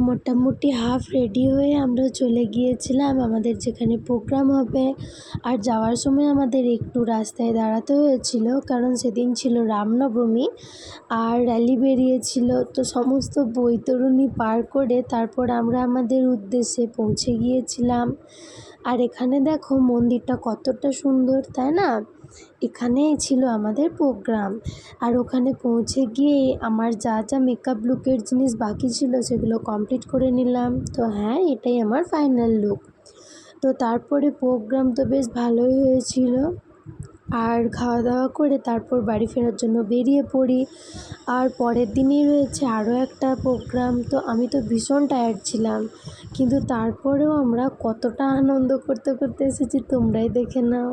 মোটামুটি half ready হয়ে আমরা চলে গিয়েছিলাম আমাদের যেখানে প্রোগ্রাম হবে। আর যাওয়ার সময় আমাদের একটু রাস্তায় দাঁড়াতে হয়েছিল, কারণ সেদিন ছিল রামনবমী আর র্যালি বেরিয়েছিল। তো সমস্ত বৈতরণী পার করে তারপর আমরা আমাদের উদ্দেশ্যে পৌঁছে গিয়েছিলাম। আর এখানে দেখো মন্দিরটা কতটা সুন্দর, তাই না? এখানেই ছিল আমাদের প্রোগ্রাম। আর ওখানে পৌঁছে গিয়ে আমার যা যা মেকআপ লুকের জিনিস বাকি ছিল সেগুলো কমপ্লিট করে নিলাম। তো হ্যাঁ, এটাই আমার ফাইনাল লুক। তো তারপরে প্রোগ্রাম তো বেশ ভালোই হয়েছিল। আর খাওয়া দাওয়া করে তারপর বাড়ি ফেরার জন্য বেরিয়ে পড়ি। আর পরের দিনই রয়েছে আরও একটা প্রোগ্রাম। তো আমি তো ভীষণ টায়ার্ড ছিলাম, কিন্তু তারপরেও আমরা কতটা আনন্দ করতে করতে এসেছি তোমরাই দেখে নাও।